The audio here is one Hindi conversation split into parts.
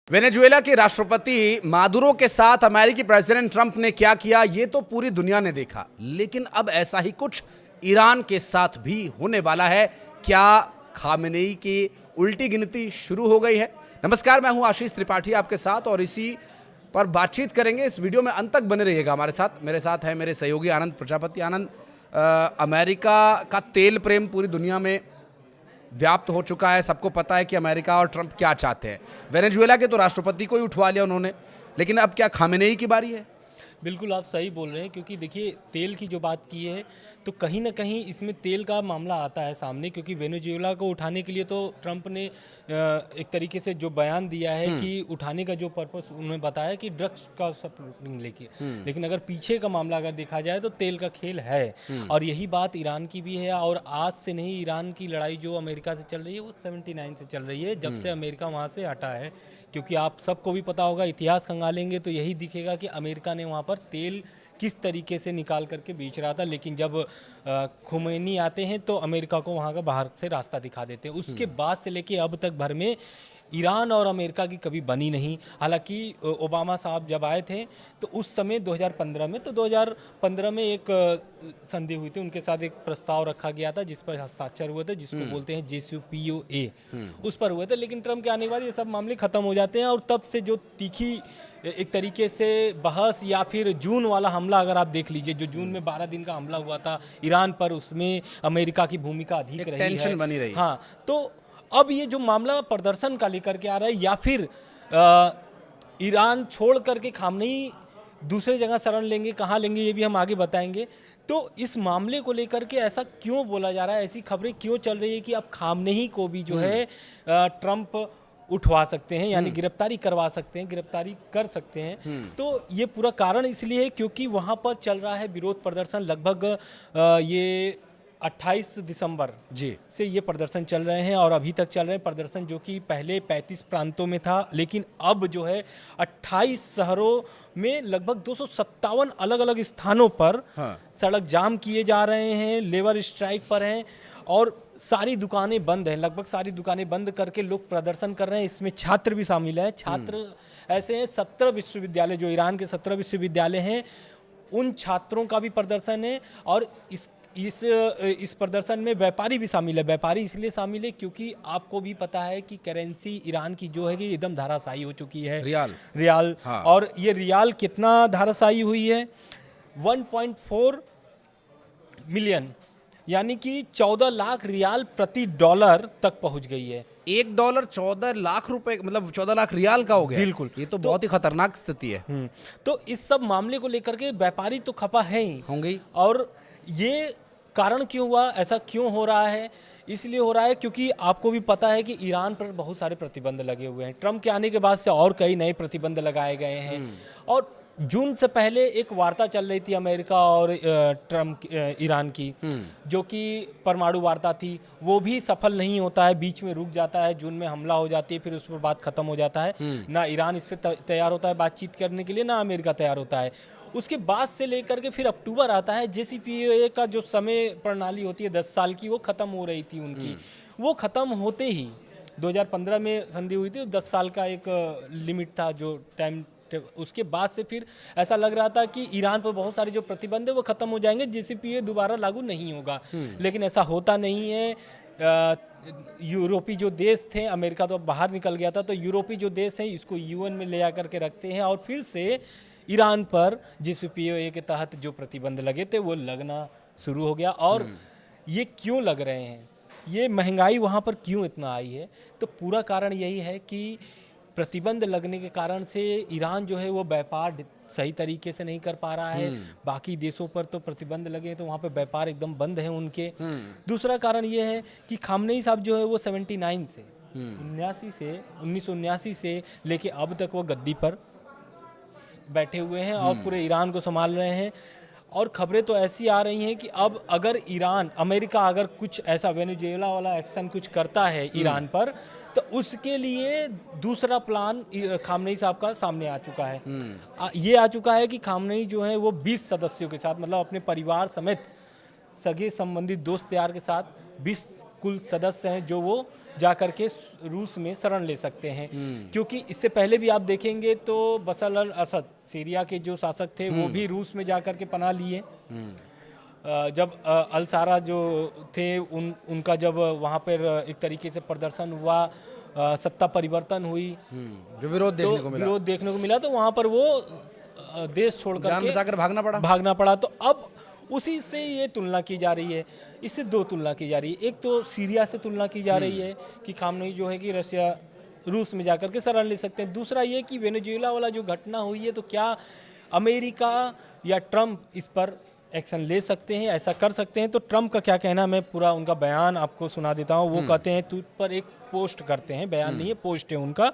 वेनेजुएला के राष्ट्रपति मादुरो के साथ अमेरिकी प्रेसिडेंट ट्रंप ने क्या किया, ये तो पूरी दुनिया ने देखा। लेकिन अब ऐसा ही कुछ ईरान के साथ भी होने वाला है। क्या खामेनेई की उल्टी गिनती शुरू हो गई है? नमस्कार, मैं हूं आशीष त्रिपाठी आपके साथ और इसी पर बातचीत करेंगे। इस वीडियो में अंत तक बने रहिएगा हमारे साथ। मेरे साथ है मेरे सहयोगी आनंद प्रजापति। आनंद, अमेरिका का तेल प्रेम पूरी दुनिया में व्याप्त हो चुका है। सबको पता है कि अमेरिका और ट्रंप क्या चाहते हैं। वेनेजुएला के तो राष्ट्रपति को ही उठवा लिया उन्होंने, लेकिन अब क्या खामेनेई की बारी है? बिल्कुल आप सही बोल रहे हैं, क्योंकि देखिए तेल की जो बात की है तो कहीं ना कहीं इसमें तेल का मामला आता है सामने, क्योंकि वेनेजुएला को उठाने के लिए तो ट्रंप ने एक तरीके से जो बयान दिया है कि उठाने का जो पर्पस उन्होंने बताया कि ड्रग्स का सप्लाइंग लेके, लेकिन अगर पीछे का मामला अगर देखा जाए तो तेल का खेल है। और यही बात ईरान की भी है। और आज से नहीं, ईरान की लड़ाई जो अमेरिका से चल रही है वो 79 से चल रही है, जब से अमेरिका वहाँ से हटा है। क्योंकि आप सबको भी पता होगा, इतिहास खंगालेंगे तो यही दिखेगा कि अमेरिका ने वहाँ पर तेल किस तरीके से निकाल करके बेच रहा था। लेकिन जब खुमैनी आते हैं तो अमेरिका को वहाँ का बाहर से रास्ता दिखा देते हैं। उसके बाद से लेके अब तक भर में ईरान और अमेरिका की कभी बनी नहीं। हालांकि ओबामा साहब जब आए थे तो उस समय 2015 में, तो 2015 में एक संधि हुई थी, उनके साथ एक प्रस्ताव रखा गया था जिस पर हस्ताक्षर हुए थे, जिसको बोलते हैं JCPOA, उस पर हुए थे। लेकिन ट्रंप के आने के बाद ये सब मामले खत्म हो जाते हैं। और तब से जो तीखी एक तरीके से बहस, या फिर जून वाला हमला अगर आप देख लीजिए, जो जून में 12 दिन का हमला हुआ था ईरान पर, उसमें अमेरिका की भूमिका अधिक रही है, टेंशन बनी रही। हाँ, तो अब ये जो मामला प्रदर्शन का लेकर के आ रहा है, या फिर ईरान छोड़ करके खामनेई दूसरे जगह शरण लेंगे, कहाँ लेंगे ये भी हम आगे बताएंगे। तो इस मामले को लेकर के ऐसा क्यों बोला जा रहा है, ऐसी खबरें क्यों चल रही है कि अब खामनेई को भी जो है ट्रंप उठवा सकते हैं, यानी गिरफ्तारी करवा सकते हैं, गिरफ्तारी कर सकते हैं। तो ये पूरा कारण इसलिए है क्योंकि वहाँ पर चल रहा है विरोध प्रदर्शन। लगभग ये 28 दिसंबर जी से ये प्रदर्शन चल रहे हैं और अभी तक चल रहे हैं प्रदर्शन, जो कि पहले 35 प्रांतों में था, लेकिन अब जो है 28 शहरों में लगभग 257 अलग अलग स्थानों पर सड़क जाम किए जा रहे हैं, लेबर स्ट्राइक पर हैं और सारी दुकानें बंद हैं। लगभग सारी दुकानें बंद करके लोग प्रदर्शन कर रहे हैं। इसमें छात्र भी शामिल हैं। छात्र ऐसे हैं, 17 विश्वविद्यालय, जो ईरान के 17 विश्वविद्यालय हैं, उन छात्रों का भी प्रदर्शन है। और इस प्रदर्शन में व्यापारी भी शामिल है। व्यापारी इसलिए शामिल है क्योंकि आपको भी पता है कि करेंसी ईरान की जो है कि एकदम धाराशायी हो चुकी है, रियाल। हाँ। और ये रियाल कितना धाराशायी हुई है, 1.4 मिलियन, यानी कि 14 लाख रियाल प्रति डॉलर तक पहुंच गई है। $1 14 लाख रुपए, मतलब 14 लाख रियाल का हो गया। बिल्कुल, ये तो बहुत ही खतरनाक स्थिति है। तो इस सब मामले को लेकर के व्यापारी तो खपा है ही होंगे। और ये कारण क्यों हुआ, ऐसा क्यों हो रहा है? इसलिए हो रहा है क्योंकि आपको भी पता है कि ईरान पर बहुत सारे प्रतिबंध लगे हुए हैं। ट्रंप के आने के बाद से और कई नए प्रतिबंध लगाए गए हैं। और जून से पहले एक वार्ता चल रही थी अमेरिका और ट्रंप, ईरान की, जो कि परमाणु वार्ता थी। वो भी सफल नहीं होता है, बीच में रुक जाता है। जून में हमला हो जाती है, फिर उस पर बात खत्म हो जाता है। ना ईरान इस पर तैयार होता है बातचीत करने के लिए, ना अमेरिका तैयार होता है। उसके बाद से लेकर के फिर अक्टूबर आता है। JCPOA का जो समय प्रणाली होती है 10 साल की, वो खत्म हो रही थी उनकी। वो खत्म होते ही 2015 में संधि हुई थी, 10 साल का एक लिमिट था जो टाइम। उसके बाद से फिर ऐसा लग रहा था कि ईरान पर बहुत सारे जो प्रतिबंध है वो खत्म हो जाएंगे, JCPOA दोबारा लागू नहीं होगा। लेकिन ऐसा होता नहीं है। यूरोपीय जो देश थे, अमेरिका तो बाहर निकल गया था, तो यूरोपीय जो देश हैं इसको UN में ले आकर के रखते हैं और फिर से ईरान पर JCPOA के तहत जो प्रतिबंध लगे थे वो लगना शुरू हो गया। और ये क्यों लग रहे हैं, ये महंगाई वहाँ पर क्यों इतना आई है, तो पूरा कारण यही है कि प्रतिबंध लगने के कारण से ईरान जो है वो व्यापार सही तरीके से नहीं कर पा रहा है। बाकी देशों पर तो प्रतिबंध लगे तो वहाँ पे व्यापार एकदम बंद है उनके। दूसरा कारण ये है कि खामनेई साहब जो है वो 79 से 1979 से लेके अब तक वो गद्दी पर बैठे हुए हैं और पूरे ईरान को संभाल रहे हैं। और खबरें तो ऐसी आ रही हैं कि अब अगर अमेरिका अगर कुछ ऐसा वेनेजुएला वाला एक्शन कुछ करता है ईरान पर, तो उसके लिए दूसरा प्लान खामनेई साहब का सामने आ चुका है। ये आ चुका है कि खामनेई जो है वो 20 सदस्यों के साथ, मतलब अपने परिवार समेत, सगे संबंधी दोस्त यार के साथ 20 कुल सदस्य हैं जो वो जा करके रूस में शरण ले सकते हैं। क्योंकि इससे पहले भी आप देखेंगे तो बशर अल असद सीरिया के जो शासक थे वो भी रूस में जा करके पनाह लिए। जब अल सारा जो थे उनका जब वहाँ पर एक तरीके से प्रदर्शन हुआ, सत्ता परिवर्तन हुई, जो विरोध देखने को मिला तो वहाँ पर वो देश छोड़ करके भागना पड़ा। तो अब उसी से ये तुलना की जा रही है, इससे दो तुलना की जा रही है। एक तो सीरिया से तुलना की जा रही है कि खामनेई जो है कि रशिया रूस में जाकर के शरण ले सकते हैं। दूसरा ये कि वेनेजुएला वाला जो घटना हुई है तो क्या अमेरिका या ट्रम्प इस पर एक्शन ले सकते हैं, ऐसा कर सकते हैं। तो ट्रम्प का क्या कहना, मैं पूरा उनका बयान आपको सुना देता हूँ। वो कहते हैं, ट्वीट पर एक पोस्ट करते हैं, बयान नहीं है पोस्ट है उनका।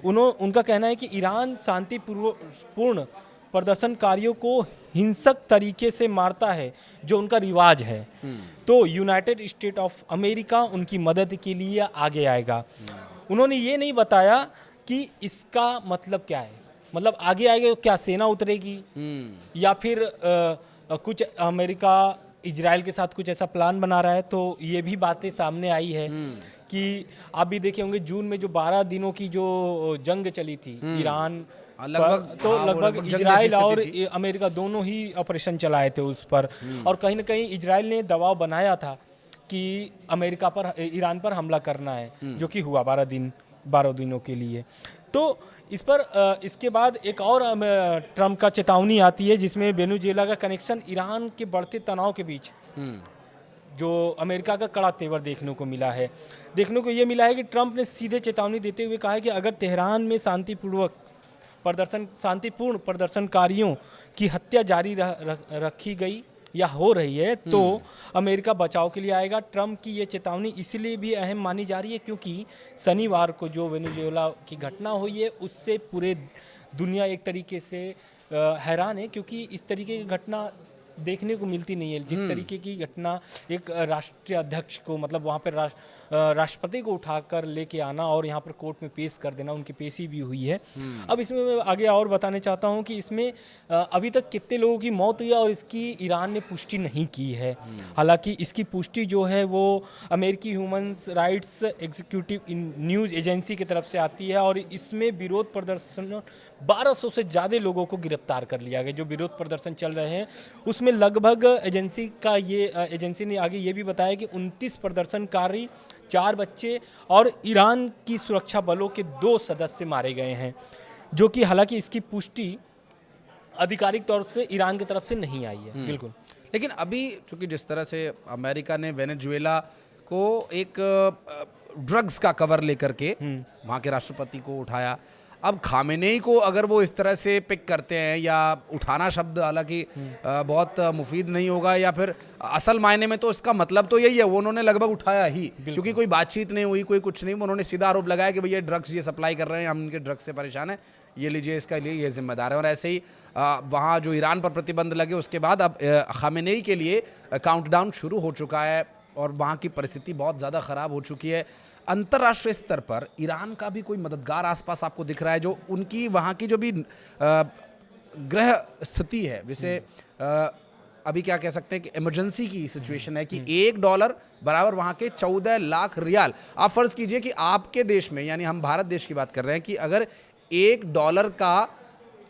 उनका कहना है कि ईरान शांतिपूर्ण प्रदर्शनकारियों को हिंसक तरीके से मारता है जो उनका रिवाज है, तो यूनाइटेड स्टेट ऑफ अमेरिका उनकी मदद के लिए आगे आएगा। उन्होंने ये नहीं बताया कि इसका मतलब क्या है, मतलब आगे आएगा क्या सेना उतरेगी या फिर कुछ अमेरिका इजराइल के साथ कुछ ऐसा प्लान बना रहा है। तो ये भी बातें सामने आई है कि आप भी देखे होंगे जून में जो 12 दिनों की जो जंग चली थी ईरान लगभग इजराइल और अमेरिका दोनों ही ऑपरेशन चलाए थे उस पर। और कहीं ना कहीं इजराइल ने दबाव बनाया था कि अमेरिका पर, ईरान पर हमला करना है, जो कि हुआ 12 दिनों के लिए। तो इस पर इसके बाद एक और ट्रम्प का चेतावनी आती है जिसमें वेनेजुएला का कनेक्शन ईरान के बढ़ते तनाव के बीच जो अमेरिका का कड़ा तेवर देखने को मिला है। देखने को ये मिला है कि ट्रम्प ने सीधे चेतावनी देते हुए कहा है कि अगर तेहरान में शांतिपूर्ण प्रदर्शनकारियों की हत्या जारी रखी गई या हो रही है तो अमेरिका बचाव के लिए आएगा। ट्रम्प की ये चेतावनी इसलिए भी अहम मानी जा रही है क्योंकि शनिवार को जो वेनेजुएला की घटना हुई है उससे पूरे दुनिया एक तरीके से हैरान है, क्योंकि इस तरीके की घटना देखने को मिलती नहीं है। जिस तरीके की घटना एक राष्ट्रीय अध्यक्ष को, मतलब वहाँ पर राष्ट्रपति को उठाकर लेके आना और यहाँ पर कोर्ट में पेश कर देना, उनकी पेशी भी हुई है। अब इसमें मैं आगे और बताना चाहता हूँ कि इसमें अभी तक कितने लोगों की मौत हुई है और इसकी ईरान ने पुष्टि नहीं की है। हालांकि इसकी पुष्टि जो है वो अमेरिकी human rights executive news agency की तरफ से आती है और इसमें विरोध प्रदर्शन 1200 से ज़्यादा लोगों को गिरफ्तार कर लिया गया। जो विरोध प्रदर्शन चल रहे हैं उसमें लगभग एजेंसी ने आगे ये भी बताया कि 29 प्रदर्शनकारी, 4 बच्चे और ईरान की सुरक्षा बलों के 2 सदस्य मारे गए हैं, जो कि हालांकि इसकी पुष्टि आधिकारिक तौर से ईरान की तरफ से नहीं आई है। बिल्कुल। लेकिन अभी चूंकि जिस तरह से अमेरिका ने वेनेजुएला को एक ड्रग्स का कवर लेकर के वहाँ के राष्ट्रपति को उठाया, अब खामेनेई को अगर वो इस तरह से पिक करते हैं, या उठाना शब्द हालांकि बहुत मुफीद नहीं होगा, या फिर असल मायने में तो इसका मतलब तो यही है, वो उन्होंने लगभग उठाया ही, क्योंकि कोई बातचीत नहीं हुई, कोई कुछ नहीं, उन्होंने सीधा आरोप लगाया कि भैया ड्रग्स ये सप्लाई कर रहे हैं, हम इनके ड्रग्स से परेशान हैं, ये लीजिए, इसका लिए ये जिम्मेदार है। और ऐसे ही वहाँ जो ईरान पर प्रतिबंध लगे उसके बाद अब खामेनेई के लिए काउंटडाउन शुरू हो चुका है और वहाँ की परिस्थिति बहुत ज़्यादा ख़राब हो चुकी है। अंतर्राष्ट्रीय स्तर पर ईरान का भी कोई मददगार आसपास आपको दिख रहा है, जो उनकी वहाँ की जो भी ग्रह स्थिति है, जैसे अभी क्या कह सकते हैं कि इमरजेंसी की सिचुएशन है कि $1 बराबर वहाँ के 14 लाख रियाल। आप फर्ज कीजिए कि आपके देश में, यानी हम भारत देश की बात कर रहे हैं, कि अगर $1 का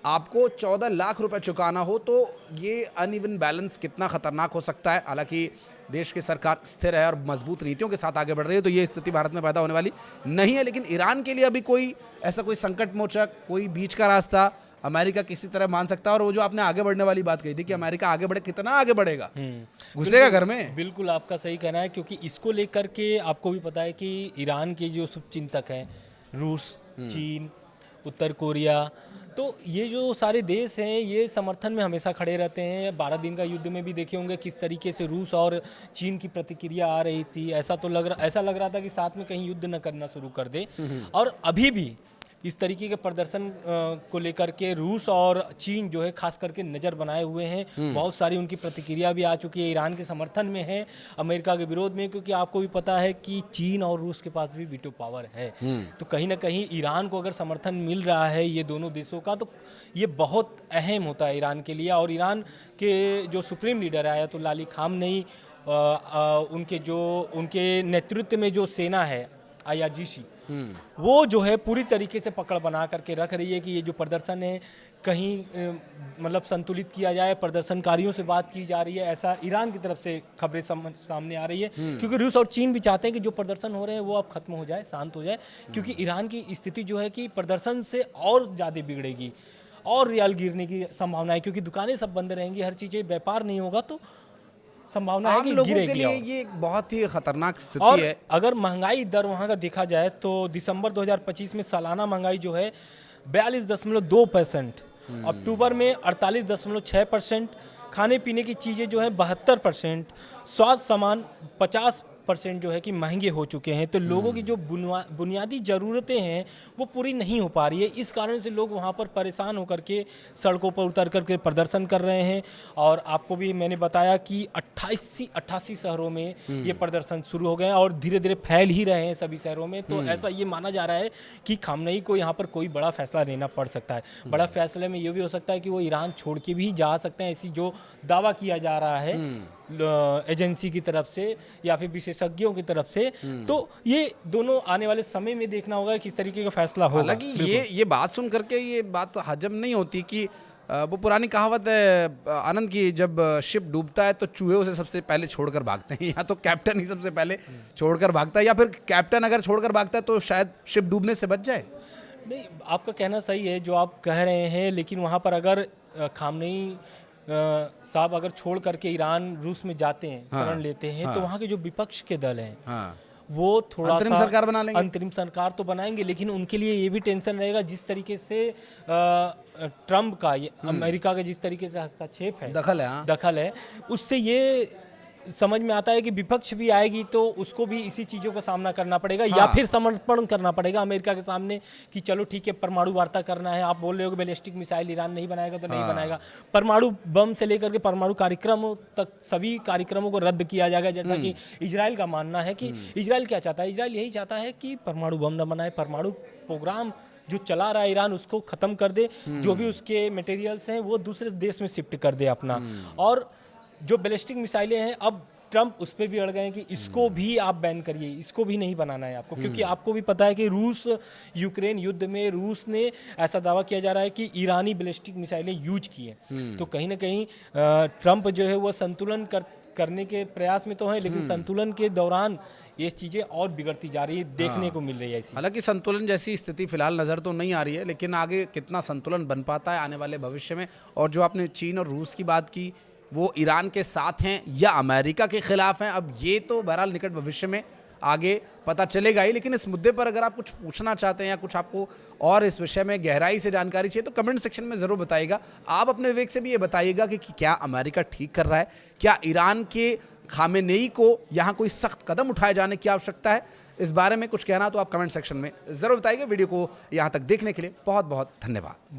आपको 14 लाख रुपए चुकाना हो तो ये अनइवन बैलेंस कितना खतरनाक हो सकता है। हालांकि देश की सरकार स्थिर है और मजबूत नीतियों के साथ आगे बढ़ रही है, तो ये स्थिति भारत में पैदा होने वाली नहीं है। लेकिन ईरान के लिए अभी कोई ऐसा कोई संकट मोचक, कोई बीच का रास्ता अमेरिका किसी तरह मान सकता है। और वो जो आपने आगे बढ़ने वाली बात कही थी कि अमेरिका आगे बढ़े, कितना आगे बढ़ेगा, घुसेगा घर में। बिल्कुल आपका सही कहना है, क्योंकि इसको लेकर के आपको भी पता है कि ईरान के जो शुभचिंतक हैं, रूस, चीन, उत्तर कोरिया, तो ये जो सारे देश हैं ये समर्थन में हमेशा खड़े रहते हैं। 12 दिन का युद्ध में भी देखे होंगे किस तरीके से रूस और चीन की प्रतिक्रिया आ रही थी। ऐसा लग रहा था कि साथ में कहीं युद्ध न करना शुरू कर दे। और अभी भी इस तरीके के प्रदर्शन को लेकर के रूस और चीन जो है खास करके नज़र बनाए हुए हैं। बहुत सारी उनकी प्रतिक्रिया भी आ चुकी है, ईरान के समर्थन में है, अमेरिका के विरोध में, क्योंकि आपको भी पता है कि चीन और रूस के पास भी वीटो पावर है। तो कहीं ना कहीं ईरान को अगर समर्थन मिल रहा है ये दोनों देशों का, तो ये बहुत अहम होता है ईरान के लिए। और ईरान के जो सुप्रीम लीडर है आयतुल्लाह अली खामनेई, उनके नेतृत्व में जो सेना है IRGC, वो जो है पूरी तरीके से पकड़ बना करके रख रही है कि ये जो प्रदर्शन है कहीं मतलब संतुलित किया जाए, प्रदर्शनकारियों से बात की जा रही है, ऐसा ईरान की तरफ से खबरें सामने आ रही है। क्योंकि रूस और चीन भी चाहते हैं कि जो प्रदर्शन हो रहे हैं वो अब खत्म हो जाए, शांत हो जाए, क्योंकि ईरान की स्थिति जो है कि प्रदर्शन से और ज़्यादा बिगड़ेगी और रियाल गिरने की संभावना है, क्योंकि दुकानें सब बंद रहेंगी, हर चीज़ें, व्यापार नहीं होगा तो संभावना है आम कि लोगों के गिरेगी। लिए और ये एक बहुत ही खतरनाक स्थिति और है। अगर महंगाई दर वहाँ का देखा जाए तो दिसंबर 2025 में सालाना महंगाई जो है 42.2%, अक्टूबर में 48.6%, खाने पीने की चीज़ें जो है 72%, स्वास्थ्य सामान 50% जो है कि महंगे हो चुके हैं। तो लोगों की जो बुनियादी ज़रूरतें हैं वो पूरी नहीं हो पा रही है। इस कारण से लोग वहाँ पर परेशान होकर के सड़कों पर उतर करके प्रदर्शन कर रहे हैं। और आपको भी मैंने बताया कि 88 शहरों में ये प्रदर्शन शुरू हो गए हैं और धीरे धीरे फैल ही रहे हैं सभी शहरों में। तो ऐसा ये माना जा रहा है कि खामनेई को यहाँ पर कोई बड़ा फैसला लेना पड़ सकता है। बड़ा फैसले में ये भी हो सकता है कि वो ईरान छोड़ के भी जा सकते हैं, ऐसी जो दावा किया जा रहा है एजेंसी की तरफ से या फिर विशेषज्ञों की तरफ से। तो ये दोनों आने वाले समय में देखना होगा किस तरीके का फैसला होगा। हालांकि ये बात सुन करके ये बात हजम नहीं होती कि वो पुरानी कहावत है आनंद की, जब शिप डूबता है तो चूहे उसे सबसे पहले छोड़कर भागते हैं, या तो कैप्टन ही सबसे पहले छोड़कर भागता है, या फिर कैप्टन अगर छोड़कर भागता है तो शायद शिप डूबने से बच जाए। नहीं, आपका कहना सही है जो आप कह रहे हैं, लेकिन वहाँ पर अगर खामनेई साहब अगर छोड़ करके ईरान रूस में जाते हैं, शरण लेते हैं, तो वहाँ के जो विपक्ष के दल हैं वो थोड़ा अंतरिम सा सरकार बना लेंगे। अंतरिम सरकार तो बनाएंगे, लेकिन उनके लिए ये भी टेंशन रहेगा जिस तरीके से ट्रम्प का अमेरिका का जिस तरीके से हस्तक्षेप है, दखल है, उससे ये समझ में आता है कि विपक्ष भी आएगी तो उसको भी इसी चीज़ों का सामना करना पड़ेगा। या फिर समर्पण करना पड़ेगा अमेरिका के सामने कि चलो ठीक है, परमाणु वार्ता करना है। आप बोल रहे हो कि बैलिस्टिक मिसाइल ईरान नहीं बनाएगा तो नहीं बनाएगा, परमाणु बम से लेकर के परमाणु कार्यक्रमों तक सभी कार्यक्रमों को रद्द किया जाएगा। जैसा कि इजराइल का मानना है कि इजराइल क्या चाहता है, इजराइल यही चाहता है कि परमाणु बम न बनाए, परमाणु प्रोग्राम जो चला रहा है ईरान उसको ख़त्म कर दे, जो भी उसके मटेरियल्स हैं वो दूसरे देश में शिफ्ट कर दे अपना। और जो बैलिस्टिक मिसाइलें हैं, अब ट्रम्प उस पर भी अड़ गए हैं कि इसको भी आप बैन करिए, इसको भी नहीं बनाना है आपको, क्योंकि आपको भी पता है कि रूस यूक्रेन युद्ध में रूस ने ऐसा दावा किया जा रहा है कि ईरानी बैलिस्टिक मिसाइलें यूज की हैं। तो कहीं ना कहीं ट्रम्प जो है वो संतुलन करने के प्रयास में तो है, लेकिन संतुलन के दौरान ये चीज़ें और बिगड़ती जा रही है, देखने को मिल रही है। हालांकि संतुलन जैसी स्थिति फिलहाल नज़र तो नहीं आ रही है, लेकिन आगे कितना संतुलन बन पाता है आने वाले भविष्य में। और जो आपने चीन और रूस की बात की, वो ईरान के साथ हैं या अमेरिका के खिलाफ हैं, अब ये तो बहरहाल निकट भविष्य में आगे पता चलेगा ही। लेकिन इस मुद्दे पर अगर आप कुछ पूछना चाहते हैं या कुछ आपको और इस विषय में गहराई से जानकारी चाहिए तो कमेंट सेक्शन में ज़रूर बताइएगा। आप अपने विवेक से भी ये बताइएगा कि क्या अमेरिका ठीक कर रहा है, क्या ईरान के खामेनेई को यहाँ कोई सख्त कदम उठाए जाने की आवश्यकता है। इस बारे में कुछ कहना तो आप कमेंट सेक्शन में ज़रूर बताइएगा। वीडियो को यहाँ तक देखने के लिए बहुत बहुत धन्यवाद।